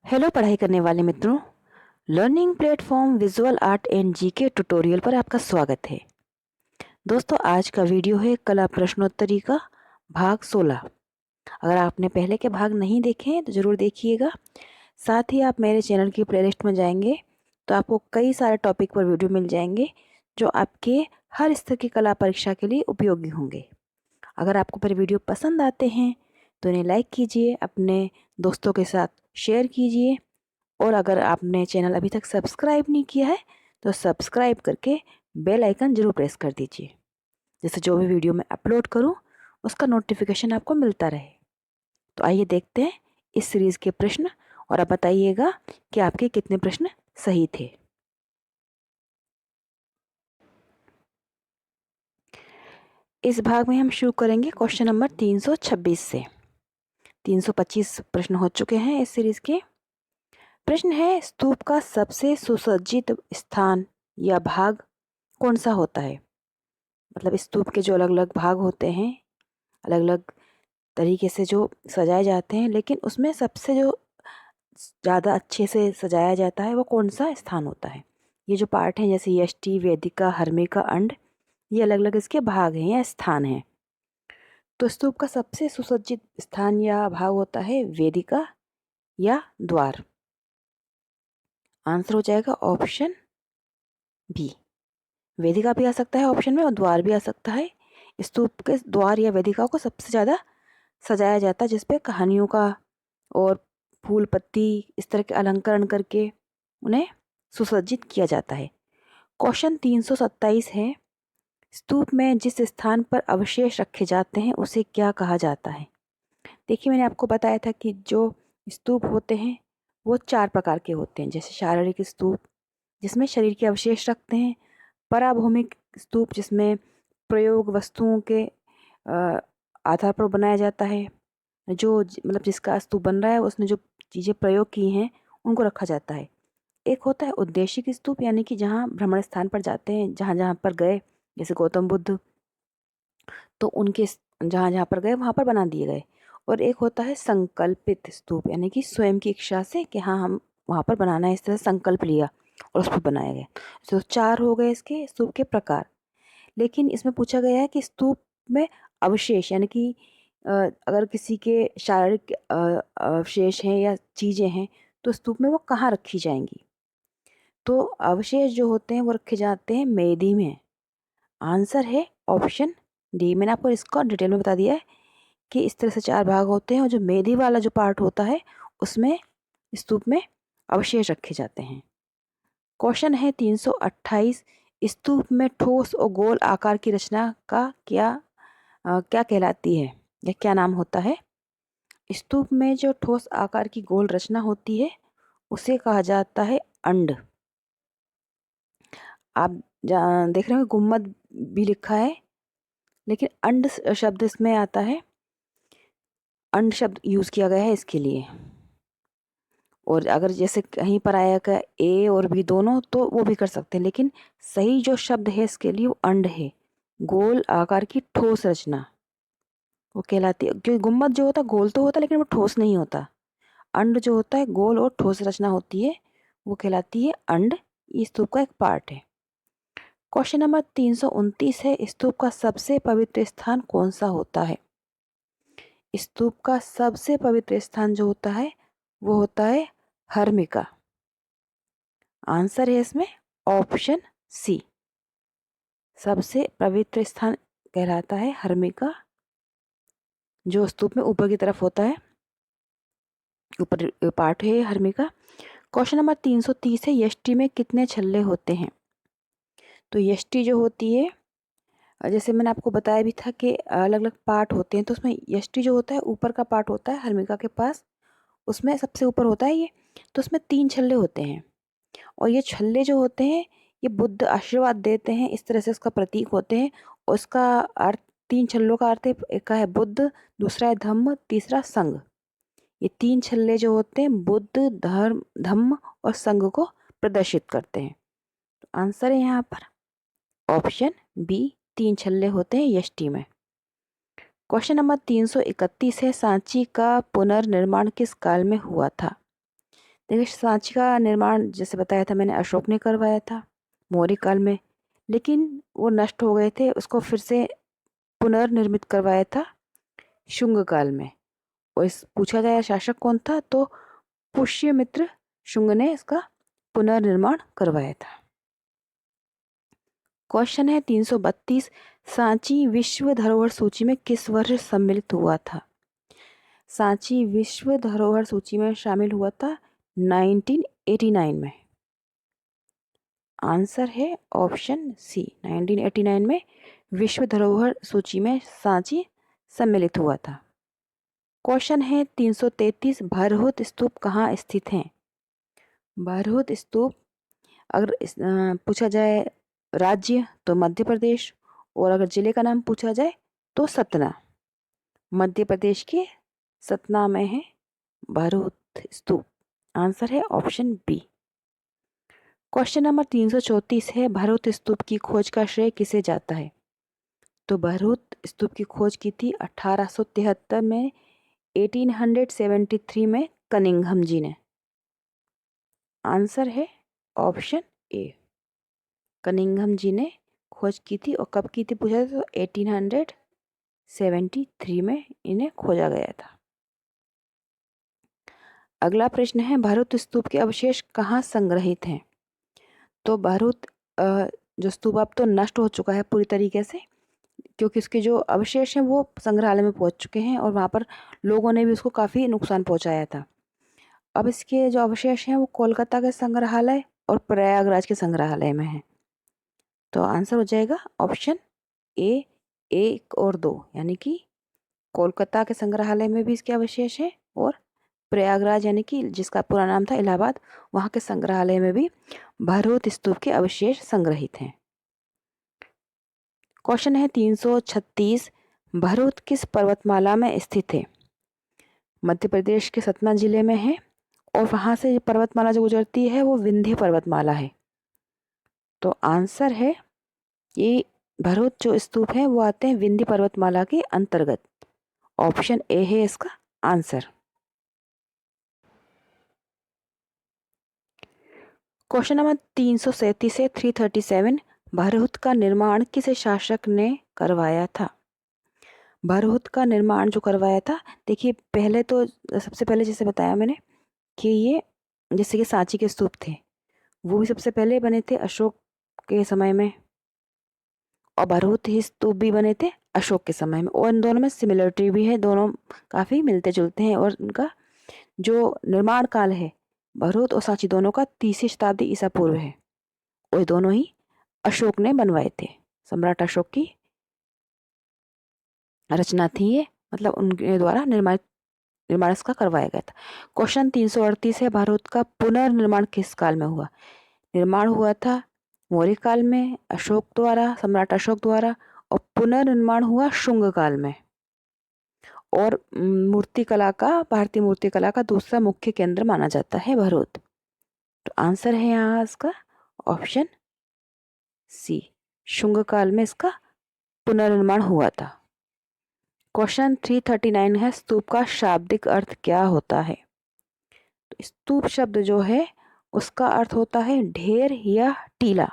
Hello पढ़ाई करने वाले मित्रों, learning platform visual art and GK tutorial पर आपका स्वागत है। दोस्तों, आज का वीडियो है कला प्रश्नोत्तरी का भाग 16। अगर आपने पहले के भाग नहीं देखे हैं तो ज़रूर देखिएगा। साथ ही आप मेरे चैनल की प्लेलिस्ट में जाएंगे तो आपको कई सारे टॉपिक पर वीडियो मिल जाएंगे जो आपके हर स्तर की कला परीक्षा के लिए उपयोगी होंगे। अगर आपको मेरे वीडियो पसंद आते हैं तो इन्हें लाइक कीजिए, अपने दोस्तों के साथ शेयर कीजिए और अगर आपने चैनल अभी तक सब्सक्राइब नहीं किया है तो सब्सक्राइब करके बेल आइकन जरूर प्रेस कर दीजिए, जिससे जो भी वीडियो मैं अपलोड करूं उसका नोटिफिकेशन आपको मिलता रहे। तो आइए देखते हैं इस सीरीज़ के प्रश्न और आप बताइएगा कि आपके कितने प्रश्न सही थे। इस भाग में हम शुरू करेंगे क्वेश्चन नंबर 326 से। 325 प्रश्न हो चुके हैं इस सीरीज़ के। प्रश्न है, स्तूप का सबसे सुसज्जित स्थान या भाग कौन सा होता है? मतलब स्तूप के जो अलग अलग भाग होते हैं, अलग अलग तरीके से जो सजाए जाते हैं, लेकिन उसमें सबसे जो ज़्यादा अच्छे से सजाया जाता है वो कौन सा स्थान होता है? ये जो पार्ट हैं जैसे यष्टि, वेदिका, हर्मिका, अंड, ये अलग अलग इसके भाग हैं या स्थान हैं। तो स्तूप का सबसे सुसज्जित स्थान या भाग होता है वेदिका या द्वार। आंसर हो जाएगा ऑप्शन बी। वेदिका भी आ सकता है ऑप्शन में और द्वार भी आ सकता है। स्तूप के द्वार या वेदिका को सबसे ज़्यादा सजाया जाता है, जिसपे कहानियों का और फूल पत्ती इस तरह के अलंकरण करके उन्हें सुसज्जित किया जाता है। क्वेश्चन 327 है, स्तूप में जिस स्थान पर अवशेष रखे जाते हैं उसे क्या कहा जाता है? देखिए, मैंने आपको बताया था कि जो स्तूप होते हैं वो 4 प्रकार के होते हैं। जैसे शारीरिक स्तूप जिसमें शरीर के अवशेष रखते हैं, पराभूमिक स्तूप जिसमें प्रयोग वस्तुओं के आधार पर बनाया जाता है, जो मतलब जिसका स्तूप बन रहा है उसने जो चीज़ें प्रयोग की हैं उनको रखा जाता है। एक होता है उद्देशिक स्तूप, यानी कि जहाँ भ्रमण स्थान पर जाते हैं, जहाँ जहाँ पर गए, जैसे गौतम बुद्ध, तो उनके जहाँ जहाँ पर गए वहाँ पर बना दिए गए। और एक होता है संकल्पित स्तूप, यानी कि स्वयं की इच्छा से कि हाँ हम वहाँ पर बनाना है, इस तरह संकल्प लिया और उस पर बनाए गए। तो 4 हो गए इसके स्तूप के प्रकार। लेकिन इसमें पूछा गया है कि स्तूप में अवशेष, यानी कि अगर किसी के शारीरिक अवशेष हैं या चीज़ें हैं तो स्तूप में वो कहाँ रखी जाएंगी? तो अवशेष जो होते हैं वो रखे जाते हैं मेदी में। आंसर है ऑप्शन डी। मैंने आपको इसका डिटेल में बता दिया है कि इस तरह से 4 भाग होते हैं और जो मेदी वाला जो पार्ट होता है उसमें स्तूप में अवशेष रखे जाते हैं। क्वेश्चन है 328, स्तूप में ठोस और गोल आकार की रचना का क्या कहलाती है या क्या नाम होता है? स्तूप में जो ठोस आकार की गोल रचना होती है उसे कहा जाता है अंड। आप देख रहे हो गुम्मद भी लिखा है, लेकिन अंड शब्द इसमें आता है, अंड शब्द यूज़ किया गया है इसके लिए। और अगर जैसे कहीं पर आएगा ए और बी दोनों तो वो भी कर सकते हैं, लेकिन सही जो शब्द है इसके लिए वो अंड है। गोल आकार की ठोस रचना वो कहलाती है, क्योंकि गुम्मद जो होता है गोल तो होता है लेकिन वो ठोस नहीं होता। अंड जो होता है गोल और ठोस रचना होती है, वो कहलाती है अंड। ये स्तूप का एक पार्ट है। क्वेश्चन नंबर 329 है, स्तूप का सबसे पवित्र स्थान कौन सा होता है? स्तूप का सबसे पवित्र स्थान जो होता है वो होता है हर्मिका। आंसर है इसमें ऑप्शन सी। सबसे पवित्र स्थान कहलाता है हर्मिका, जो स्तूप में ऊपर की तरफ होता है, ऊपर पार्ट है हर्मिका। क्वेश्चन नंबर 330 है, यष्टि में कितने छल्ले होते हैं? तो यष्टि जो होती है, जैसे मैंने आपको बताया भी था कि अलग अलग पार्ट होते हैं, तो उसमें यष्टि जो होता है ऊपर का पार्ट होता है हर्मिका के पास, उसमें सबसे ऊपर होता है ये। तो उसमें 3 छल्ले होते हैं और ये छल्ले जो होते हैं ये बुद्ध आशीर्वाद देते हैं, इस तरह से उसका प्रतीक होते हैं। और उसका अर्थ, 3 छल्लों का अर्थ है, एक का है बुद्ध, दूसरा है धम्म, तीसरा संघ। ये 3 छल्ले जो होते हैं बुद्ध, धर्म, धम्म और संघ को प्रदर्शित करते हैं। तो आंसर है यहाँ पर ऑप्शन बी, 3 छल्ले होते हैं यष्टि में। क्वेश्चन नंबर 331 है, सांची का पुनर्निर्माण किस काल में हुआ था? देखिए सांची का निर्माण जैसे बताया था मैंने अशोक ने करवाया था मौर्य काल में, लेकिन वो नष्ट हो गए थे, उसको फिर से पुनर्निर्मित करवाया था शुंग काल में। और इस पूछा जाए शासक कौन था, तो पुष्यमित्र शुंग ने इसका पुनर्निर्माण करवाया था। क्वेश्चन है 332, सांची विश्व धरोहर सूची में किस वर्ष सम्मिलित हुआ था? सांची विश्व धरोहर सूची में शामिल हुआ था 1989 में। आंसर है ऑप्शन सी, 1989 में विश्व धरोहर सूची में सांची सम्मिलित हुआ था। क्वेश्चन है 333, भरहुत स्तूप कहाँ स्थित हैं? भरहुत स्तूप अगर पूछा जाए राज्य तो मध्य प्रदेश, और अगर जिले का नाम पूछा जाए तो सतना। मध्य प्रदेश के सतना में है भरहुत स्तूप। आंसर है ऑप्शन बी। क्वेश्चन नंबर 334 है, भरहुत स्तूप की खोज का श्रेय किसे जाता है? तो भरहुत स्तूप की खोज की थी 1873 में, 1873 में कनिंघम जी ने। आंसर है ऑप्शन ए, कनिंघम जी ने खोज की थी। और कब की थी पूछा था तो 1873 में इन्हें खोजा गया था। अगला प्रश्न है, भरहुत स्तूप के अवशेष कहाँ संग्रहित हैं? तो भरहुत जो स्तूप अब तो नष्ट हो चुका है पूरी तरीके से, क्योंकि इसके जो अवशेष हैं वो संग्रहालय में पहुंच चुके हैं और वहाँ पर लोगों ने भी उसको काफ़ी नुकसान पहुंचाया था। अब इसके जो अवशेष हैं वो कोलकाता के संग्रहालय और प्रयागराज के संग्रहालय में हैं। तो आंसर हो जाएगा ऑप्शन ए, 1 और 2, यानी कि कोलकाता के संग्रहालय में भी इसके अवशेष हैं और प्रयागराज यानी कि जिसका पूरा नाम था इलाहाबाद, वहाँ के संग्रहालय में भी भरहुत स्तूप के अवशेष संग्रहित हैं। क्वेश्चन है 336, भरहुत किस पर्वतमाला में स्थित है? मध्य प्रदेश के सतना जिले में है और वहाँ से पर्वतमाला जो गुजरती है वो विंध्य पर्वतमाला है। तो आंसर है ये, भरहुत जो स्तूप है वो आते हैं विंध्य पर्वतमाला के अंतर्गत। ऑप्शन ए है इसका आंसर। क्वेश्चन नंबर 337 से 337, भरहुत का निर्माण किस शासक ने करवाया था? भरहुत का निर्माण जो करवाया था, देखिए पहले तो सबसे पहले जैसे बताया मैंने कि ये जैसे कि सांची के स्तूप थे वो भी सबसे पहले बने थे अशोक के समय में, और भरहुत ही स्तूप भी बने थे अशोक के समय में, और इन दोनों में सिमिलरिटी भी है, दोनों काफ़ी मिलते जुलते हैं। और उनका जो निर्माण काल है भरहुत और सांची दोनों का 3वीं शताब्दी ईसा पूर्व है, और दोनों ही अशोक ने बनवाए थे। सम्राट अशोक की रचना थी ये, मतलब उनके द्वारा निर्माण इसका करवाया गया था। क्वेश्चन 338 है, भरहुत का पुनर्निर्माण किस काल में हुआ? निर्माण हुआ था मौर्य काल में अशोक द्वारा, सम्राट अशोक द्वारा, और पुनर्निर्माण हुआ शुंग काल में। और मूर्तिकला का, भारतीय मूर्तिकला का दूसरा मुख्य केंद्र माना जाता है भरहुत। तो आंसर है यहाँ इसका ऑप्शन सी, शुंग काल में इसका पुनर्निर्माण हुआ था। क्वेश्चन 339 है, स्तूप का शाब्दिक अर्थ क्या होता है? तो स्तूप शब्द जो है उसका अर्थ होता है ढेर या टीला।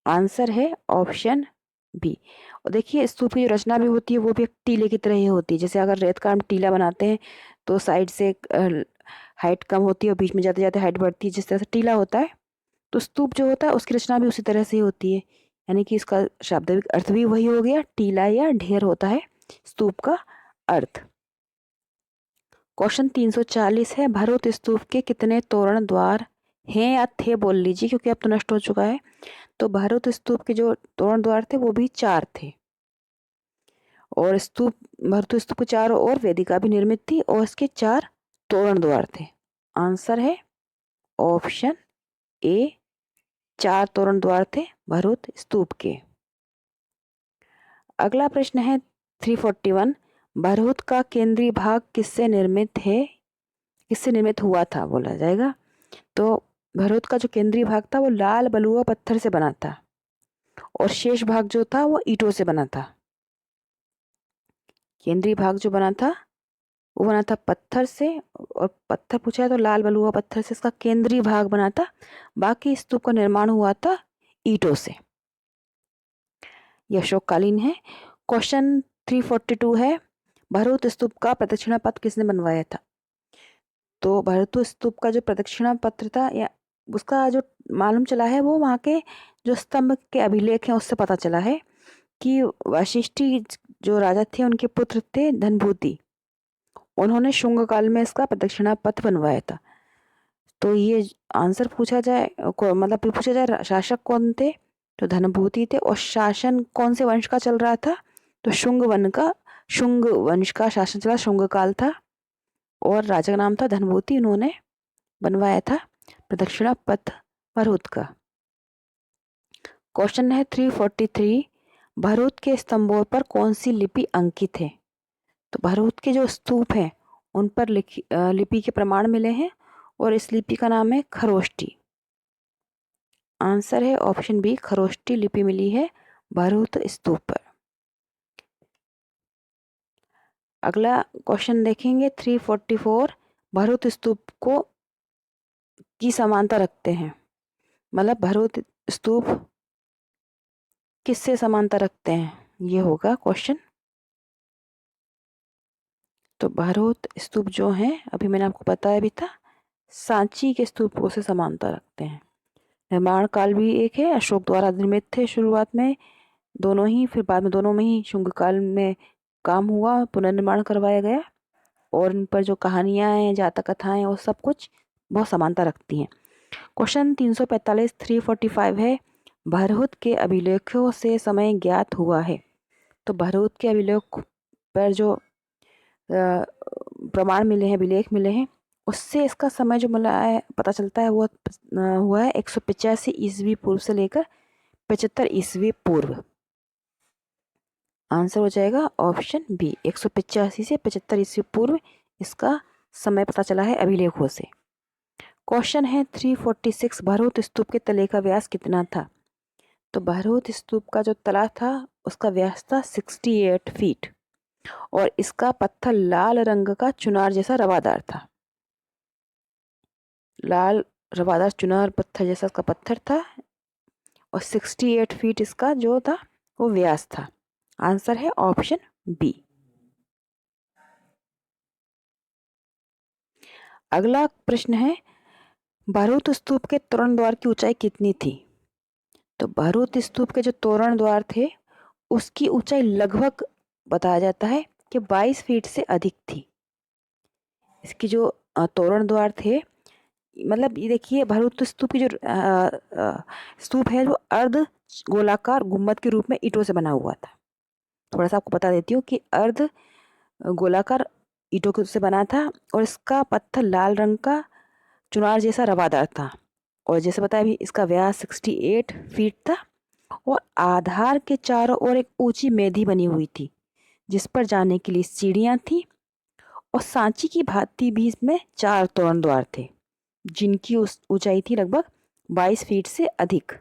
आंसर है ऑप्शन बी। और देखिए स्तूप की जो रचना भी होती है वो भी एक टीले की तरह ही होती है। जैसे अगर रेत का हम टीला बनाते हैं तो साइड से हाइट कम होती है और बीच में जाते जाते हाइट बढ़ती है, जिस तरह से टीला होता है, तो स्तूप जो होता है उसकी रचना भी उसी तरह से ही होती है। यानी कि इसका शाब्दिक अर्थ भी वही हो गया, टीला या ढेर होता है स्तूप का अर्थ। क्वेश्चन 340 है, भरहुत स्तूप के कितने तोरण द्वार हैं या थे बोल लीजिए, क्योंकि अब तो नष्ट हो चुका है। तो भरहुत स्तूप के जो तोरण द्वार थे वो भी 4 थे, और स्तूप भरहुत स्तूप के चारों ओर वेदिका भी निर्मित थी और इसके 4 तोरण द्वार थे। आंसर है ऑप्शन ए, 4 तोरण द्वार थे भरहुत स्तूप के। अगला प्रश्न है 341, भरहुत का केंद्रीय भाग किससे निर्मित है, किससे निर्मित हुआ था बोला जाएगा। तो भरहुत का जो केंद्रीय भाग था वो लाल बलुआ पत्थर से बना था और शेष भाग जो था वो ईंटों से बना था। केंद्रीय भाग जो बना था वो बना था पत्थर से, और पत्थर पूछा है तो लाल बलुआ पत्थर से इसका केंद्रीय भाग बना था। बाकी स्तूप का निर्माण हुआ था ईंटों से। यह अशोककालीन है। क्वेश्चन 342 है, भरहुत स्तूप का प्रदक्षिणा पथ किसने बनवाया था? तो भरतु स्तूप का जो प्रदक्षिणा पत्र था, या उसका जो मालूम चला है, वो वहाँ के जो स्तंभ के अभिलेख हैं उससे पता चला है कि वशिष्ठी जो राजा थे उनके पुत्र थे धनभूति, उन्होंने शुंग काल में इसका प्रदक्षिणा पथ बनवाया था। तो ये आंसर पूछा जाए, मतलब ये पूछा जाए शासक कौन थे, तो धनभूति थे। और शासन कौन से वंश का चल रहा था, तो शुंग वंश का शासन चला, शुंग काल था, और राजा का नाम था धनभूति। उन्होंने बनवाया था प्रदक्षिणा पथ भरहुत का। क्वेश्चन है 343, भरहुत के स्तंभों पर कौन सी लिपि अंकित है? तो भरहुत के जो स्तूप हैं उन पर लिपि के प्रमाण मिले हैं, और इस लिपि का नाम है खरोष्टी। आंसर है ऑप्शन बी, खरोष्टी लिपि मिली है भरहुत स्तूप पर। अगला क्वेश्चन देखेंगे 344, भरहुत स्तूप को की समानता रखते हैं, मतलब भरहुत स्तूप किससे समानता रखते हैं, ये होगा क्वेश्चन। तो भरहुत स्तूप जो हैं, अभी मैंने आपको बताया भी था, सांची के स्तूपों से समानता रखते हैं। निर्माण काल भी एक है, अशोक द्वारा निर्मित थे शुरुआत में दोनों ही, फिर बाद में दोनों में ही शुंग काल में काम हुआ, पुनर्निर्माण करवाया गया, और इन पर जो कहानियाँ हैं, जातक कथाएं, वो सब कुछ बहुत समानता रखती हैं। क्वेश्चन 345 345 है, भरहुत के अभिलेखों से समय ज्ञात हुआ है। तो भरहुत के अभिलेख पर जो प्रमाण मिले हैं, अभिलेख मिले हैं, उससे इसका समय जो मिला है पता चलता है, वो हुआ है 185 ईस्वी पूर्व से लेकर 75 ईस्वी पूर्व। आंसर हो जाएगा ऑप्शन बी, 185 से 75 ईस्वी पूर्व इसका समय पता चला है अभिलेखों से। क्वेश्चन है 346, भरहुत स्तूप के तले का व्यास कितना था? तो भरहुत स्तूप का जो तला था उसका व्यास था 68 फीट, और इसका पत्थर लाल रंग का चुनार जैसा रवादार था। लाल रवादार चुनार पत्थर जैसा इसका पत्थर था, और 68 फीट इसका जो था वो व्यास था। आंसर है ऑप्शन बी। अगला प्रश्न है, भरहुत स्तूप के तोरण द्वार की ऊंचाई कितनी थी? तो भरहुत स्तूप के जो तोरण द्वार थे उसकी ऊंचाई लगभग बताया जाता है कि 22 फीट से अधिक थी। इसकी जो तोरण द्वार थे, मतलब ये देखिए, भरहुत स्तूप की जो स्तूप है वो अर्ध गोलाकार गुम्बद के रूप में ईंटों से बना हुआ था। थोड़ा सा आपको बता देती हूँ कि अर्ध गोलाकार ईंटों से बना था, और इसका पत्थर लाल रंग का चुनार जैसा रवादार था, और जैसे बताया भी इसका व्यास 68 फीट था, और आधार के चारों ओर एक ऊंची मेधी बनी हुई थी जिस पर जाने के लिए सीढ़ियां थी, और सांची की भांति भी इसमें 4 तोरण द्वार थे जिनकी ऊंचाई थी लगभग 22 फीट से अधिक।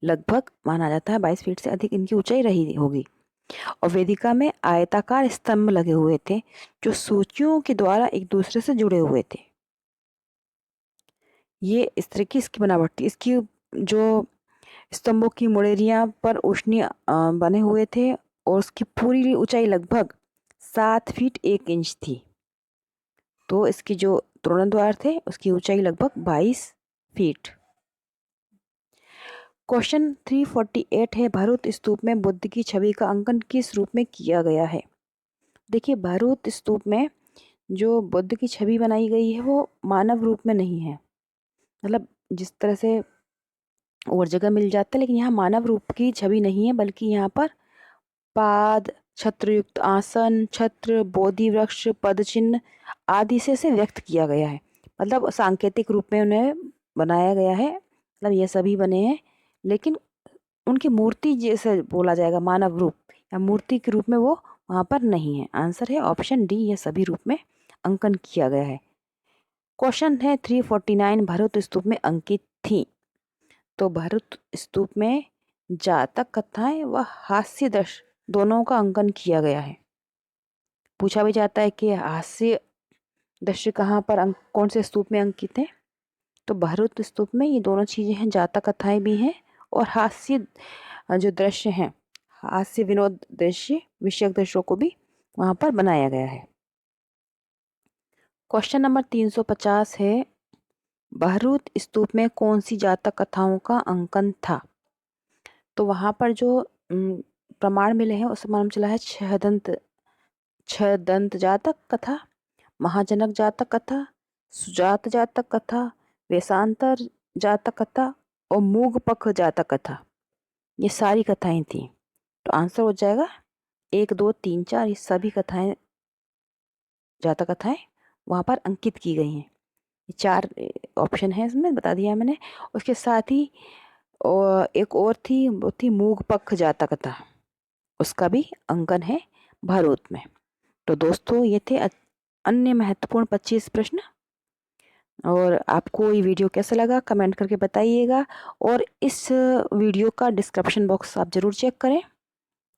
लगभग माना जाता है 22 फीट से अधिक इनकी ऊंचाई रही होगी। और वेदिका में आयताकार स्तंभ लगे हुए थे जो सूचियों के द्वारा एक दूसरे से जुड़े हुए थे। ये इस तरह की इसकी बनावट थी। इसकी जो स्तंभों की मुड़ेरियां पर उष्णी बने हुए थे, और उसकी पूरी ऊंचाई लगभग 7 फीट 1 इंच थी। तो इसकी जो तोरण द्वार थे उसकी ऊंचाई लगभग 22 फीट। क्वेश्चन 348 है, भरहुत स्तूप में बुद्ध की छवि का अंकन किस रूप में किया गया है? देखिए, भरहुत स्तूप में जो बुद्ध की छवि बनाई गई है वो मानव रूप में नहीं है, मतलब जिस तरह से और जगह मिल जाता है, लेकिन यहाँ मानव रूप की छवि नहीं है, बल्कि यहाँ पर पाद, छत्रयुक्त आसन, छत्र, बोधि वृक्ष, पद चिन्ह आदि से व्यक्त किया गया है। मतलब सांकेतिक रूप में उन्हें बनाया गया है, मतलब ये सभी बने हैं, लेकिन उनकी मूर्ति जैसे बोला जाएगा मानव रूप या मूर्ति के रूप में वो वहाँ पर नहीं है। आंसर है ऑप्शन डी, ये सभी रूप में अंकन किया गया है। क्वेश्चन है 349, भरहुत स्तूप में अंकित थी। तो भरहुत स्तूप में जातक कथाएं व हास्य दृश्य दोनों का अंकन किया गया है। पूछा भी जाता है कि हास्य दृश्य कहाँ पर कौन से स्तूप में अंकित है, तो भरूच स्तूप में ये दोनों चीज़ें हैं, जातक कथाएं भी हैं और हास्य जो दृश्य हैं, हास्य विनोद दृश्य विषयक दृश्यों को भी वहाँ पर बनाया गया है। क्वेश्चन नंबर 350 है, भरूच स्तूप में कौन सी जातक कथाओं का अंकन था? तो वहाँ पर जो प्रमाण मिले हैं उससे मालूम चला है छह दंत जातक कथा, महाजनक जातक कथा, सुजात जातक कथा, वेशांतर जातक कथा और मूगपख जातक कथा, ये सारी कथाएं थी। तो आंसर हो जाएगा 1, 2, 3, 4, ये सभी कथाएं जातक कथाएं वहाँ पर अंकित की गई हैं। ये 4 ऑप्शन है इसमें, बता दिया मैंने। उसके साथ ही एक और थी, वो थी मूगपख जातक कथा, उसका भी अंकन है भरूच में। तो दोस्तों ये थे अन्य महत्वपूर्ण 25 प्रश्न। और आपको ये वीडियो कैसा लगा कमेंट करके बताइएगा, और इस वीडियो का डिस्क्रिप्शन बॉक्स आप ज़रूर चेक करें,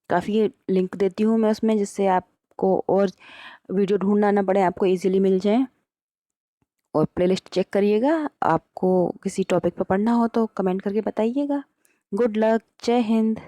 काफ़ी लिंक देती हूँ मैं उसमें, जिससे आपको और वीडियो ढूंढना ना पड़े, आपको इजीली मिल जाए। और प्लेलिस्ट चेक करिएगा, आपको किसी टॉपिक पर पढ़ना हो तो कमेंट करके बताइएगा। गुड लक, जय हिंद।